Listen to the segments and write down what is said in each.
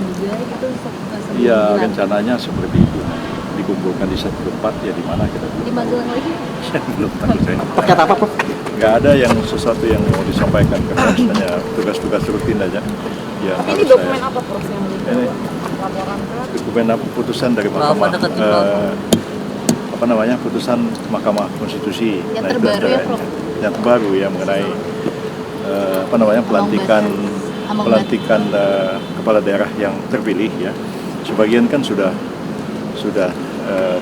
juga gitu sebelum Iya, dilantik? rencananya seperti itu. Dikumpulkan di satu tempat, ya di mana kita Di Magelang lagi? saya belum tahu saya. Terkait apa, Prof? Nggak ada yang sesuatu yang mau disampaikan ke pers, hanya tugas-tugas rutin aja. Yang Tapi ini harus dokumen saya, apa Prof yang ini laporan ke? dokumen putusan dari Mahkamah apa namanya, putusan Mahkamah Konstitusi. Yang Nah, itu terbaru ya, Prof? yang terbaru ya mengenai apa namanya, pelantikan kepala daerah yang terpilih ya. Sebagian kan sudah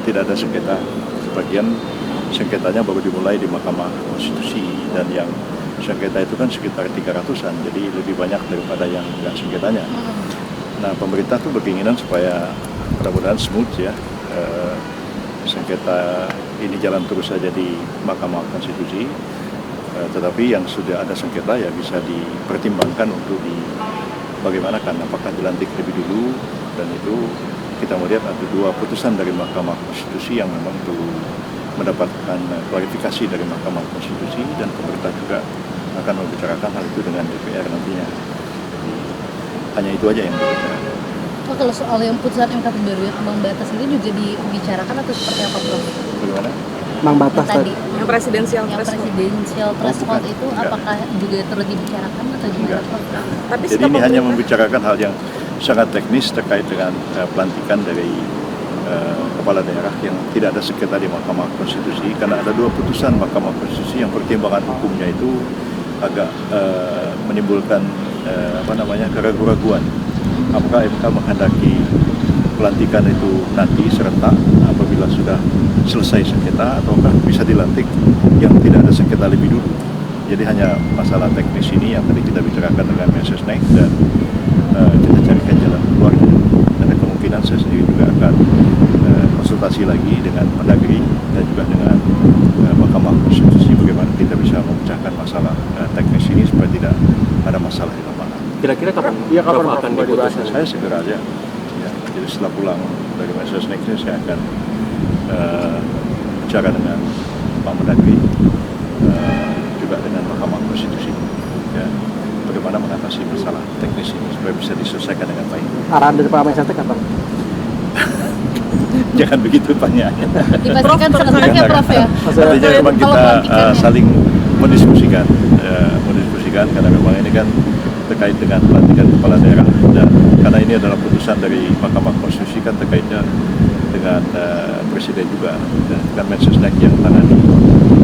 tidak ada sengketa, sebagian sengketanya baru dimulai di Mahkamah Konstitusi, dan yang sengketa itu kan sekitar 300-an, jadi lebih banyak daripada yang nggak sengketanya. Nah, pemerintah tuh berkeinginan supaya mudah-mudahan smooth ya, sengketa ini jalan terus saja di Mahkamah Konstitusi, tetapi yang sudah ada sengketa ya bisa dipertimbangkan untuk bagaimana kan, apakah dilantik lebih dulu, dan itu kita melihat ada dua putusan dari Mahkamah Konstitusi yang memang perlu mendapatkan klarifikasi dari Mahkamah Konstitusi, dan pemerintah juga akan membicarakan hal itu dengan DPR nantinya. Hanya itu aja yang dibicarakan. Oh, kalau soal yang putusan MK terbaru yang ambang batas ini juga dibicarakan atau seperti apa, Prof? Bagaimana? Mang batas Yang tadi, Yang presidensial yang threshold. presidensial threshold bukan. itu Enggak. apakah juga turut dibicarakan atau gimana, Enggak. Prof? Tapi Jadi sikap ini hanya pemerintah- membicarakan hal yang sangat teknis terkait dengan pelantikan dari kepala daerah yang tidak ada sengketa di Mahkamah Konstitusi, karena ada dua putusan Mahkamah Konstitusi yang pertimbangan hukumnya itu agak menimbulkan keraguan-raguan. Apakah MK menghendaki pelantikan itu nanti serentak apabila sudah selesai sengketa, ataukah bisa dilantik yang tidak ada sengketa lebih dulu. Jadi hanya masalah teknis ini yang tadi kita bicarakan dengan Mensesnek, dan kita carikan jalan keluarnya. Ada kemungkinan saya sendiri juga akan konsultasi lagi dengan Mendagri dan juga dengan Mahkamah Konstitusi bagaimana kita bisa memecahkan masalah teknis ini supaya tidak ada masalah di lapangan. Kira-kira kapan? Kapan Prof akan Prof diputuskan? Saya segera aja. Ya, jadi setelah pulang dari Mensesnek saya akan bicara dengan Pak Mendagri, juga dengan Mahkamah Konstitusi, ya, bagaimana mengatasi masalah teknis ini supaya bisa diselesaikan dengan baik. Arahan dari Pak Mensesnek kapan? Jangan begitu pertanyaannya. Dipastikan serentak ya, Prof ya? Artinya memang Kalau kita pelantikan ya? saling mendiskusikan, karena memang ini kan terkait dengan pelantikan kepala daerah, dan karena ini adalah putusan dari Mahkamah Konstitusi kan terkaitnya dengan Presiden juga, dan kan Mensesnek yang tangani,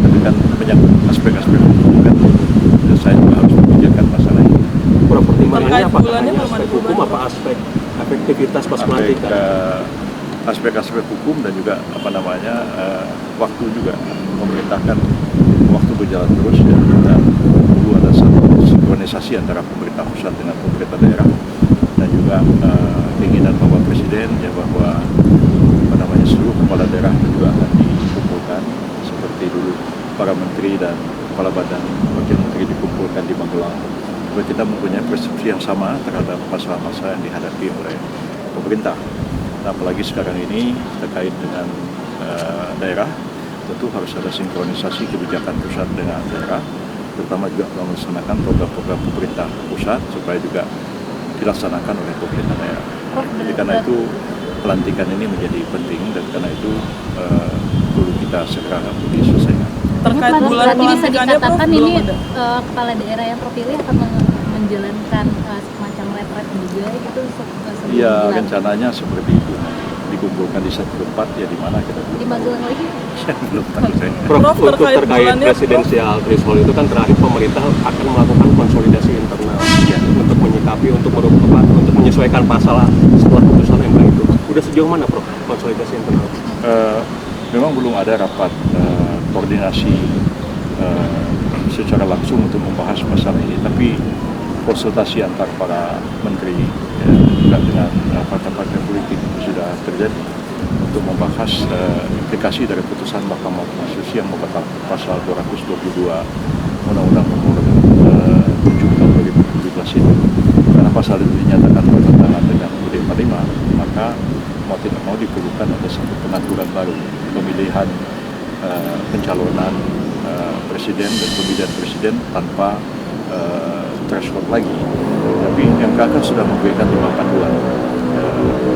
tapi kan banyak aspek-aspek hukum kan, dan saya juga harus memikirkan masalah ini. Prof, pertimbangannya Terkait apakah bulannya hanya belum ada aspek hukum, perubahan. apa aspek efektivitas pas pelantikan? Aspek-aspek hukum dan juga waktu juga, memerintahkan waktu berjalan terus ya, dan perlu ada satu sinkronisasi antara pemerintah pusat dengan pemerintah daerah, dan juga keinginan Bapak Presiden ya bahwa seluruh kepala daerah juga akan dikumpulkan seperti dulu para menteri dan kepala badan wakil menteri dikumpulkan di Magelang, supaya kita mempunyai persepsi yang sama terhadap masalah-masalah yang dihadapi oleh pemerintah. Nah, apalagi sekarang ini terkait dengan daerah, tentu harus ada sinkronisasi kebijakan pusat dengan daerah, terutama juga melaksanakan program-program pemerintah pusat supaya juga dilaksanakan oleh pemerintah daerah. Jadi karena itu pelantikan ini menjadi penting, dan karena itu perlu kita segera diselesaikan. Terkait bulan Berarti bisa pelantikannya Prof dikatakan belum ini ada. kepala daerah yang terpilih akan menjalankan semacam retret juga gitu sebelum Iya, dilantik. rencananya seperti itu. Dikumpulkan di satu tempat, ya di mana kita Di Magelang lagi? saya belum tahu saya. Prof, Prof, untuk terkait terkait bulannya, presidensial threshold itu kan terakhir pemerintah akan melakukan konsolidasi internal untuk menyikapi, untuk menyesuaikan pasal setelah putusan MK itu. Udah sejauh mana, Prof, konsolidasi internal? Memang belum ada rapat koordinasi secara langsung untuk membahas masalah ini, tapi konsultasi antar para menteri ya, juga dengan partai-partai politik sudah terjadi untuk membahas implikasi dari putusan Mahkamah Konstitusi yang membatalkan pasal 222 Undang-Undang Nomor 7 Tahun 2017 ini. Karena pasal itu dinyatakan bertentangan dengan UUD 45, maka mau tidak mau diperlukan ada satu pengaturan baru pemilihan pencalonan presiden dan pemilihan presiden tanpa threshold lagi. Dan tapi MK kan sudah memberikan 5 panduan,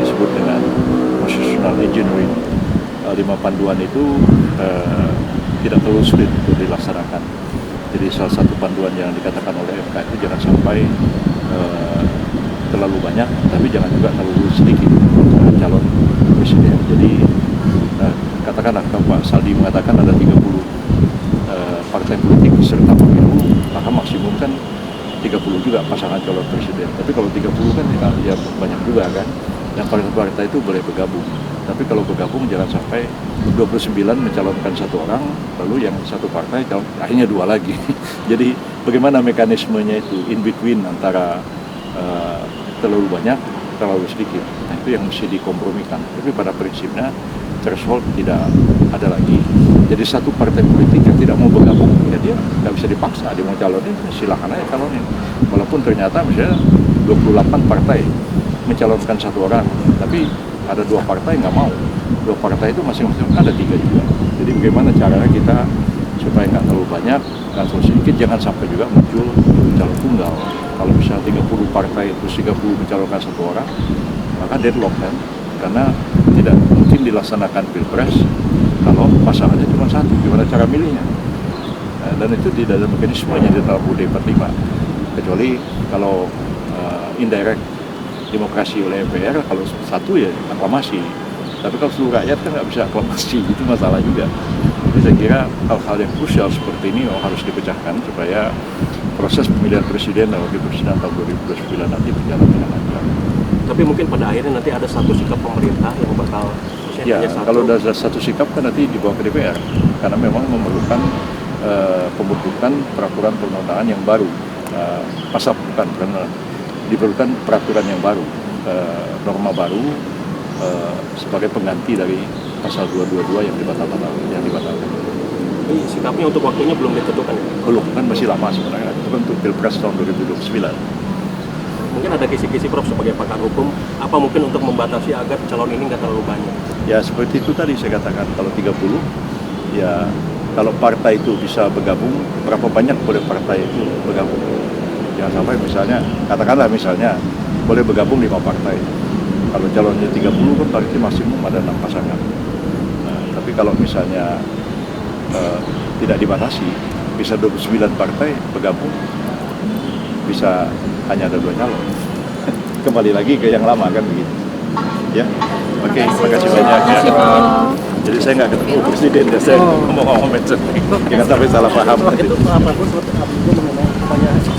disebut dengan constitutional engineering. 5 panduan itu tidak terlalu sulit untuk dilaksanakan. Jadi salah satu panduan yang dikatakan oleh MK itu jangan sampai terlalu banyak, tapi jangan juga terlalu sedikit calon presiden. Jadi katakanlah kalau Pak Saldi mengatakan ada 30 partai politik serta pemilu, maka maksimum kan 30 juga pasangan calon presiden. Tapi kalau 30 kan ya banyak juga kan. Dan partai-partai itu boleh bergabung. Tapi kalau bergabung jangan sampai 29 mencalonkan satu orang, lalu yang satu partai akhirnya 2 lagi. Jadi bagaimana mekanismenya itu in between antara terlalu banyak, terlalu sedikit. Nah itu yang mesti dikompromikan. Tapi pada prinsipnya threshold tidak ada lagi. Jadi satu partai politik yang tidak mau bergabung, ya dia nggak bisa dipaksa. Dia mau calonin, silakan aja calonin. Walaupun ternyata misalnya 28 partai mencalonkan satu orang, tapi ada 2 partai nggak mau. 2 partai itu masing-masing ada 3 juga. Jadi bagaimana caranya kita supaya nggak terlalu banyak, nggak terlalu sedikit, jangan sampai juga muncul calon tunggal. Kalau misalnya 30 partai itu 30 mencalonkan satu orang, maka deadlock kan, karena tidak mungkin dilaksanakan pilpres kalau pasangannya cuma satu. Gimana cara milihnya? Dan itu tidak ada mekanismenya di dalam UUD 45, kecuali kalau indirect demokrasi oleh MPR, kalau satu ya aklamasi. Tapi kalau seluruh rakyat kan nggak bisa aklamasi, itu masalah juga. Jadi saya kira hal-hal yang krusial seperti ini harus dipecahkan supaya proses pemilihan presiden dan wakil presiden tahun 2029 nanti berjalan dengan lancar. Tapi mungkin pada akhirnya nanti ada satu sikap pemerintah yang bakal ya, kalau ada satu sikap kan nanti dibawa ke DPR, karena memang memerlukan pembentukan peraturan perundang-undangan yang baru, diperlukan peraturan yang baru, norma baru sebagai pengganti dari pasal 222 yang dibatalkan. Ini sikapnya untuk waktunya belum ditentukan ya? Belum, kan masih lama sebenarnya. Itu kan untuk Pilpres tahun 2029. Mungkin ada kisi-kisi Prof sebagai pakar hukum, apa mungkin untuk membatasi agar calon ini nggak terlalu banyak? Ya seperti itu tadi saya katakan, kalau 30, ya kalau partai itu bisa bergabung, berapa banyak boleh partai itu bergabung? Jangan sampai misalnya, katakanlah misalnya, boleh bergabung 5 partai. Kalau calonnya 30 kan berarti maksimum ada 6 pasangan. Nah, tapi kalau misalnya tidak dibatasi, bisa 29 partai bergabung, bisa hanya ada 2 calon. Kembali lagi ke yang lama kan begitu. Ya, oke, makasih banyak ya. Jadi saya nggak ketemu presiden, ya saya ngomong-ngomong medsos. Jangan sampai salah paham. Itu Pak Prabowo mengenai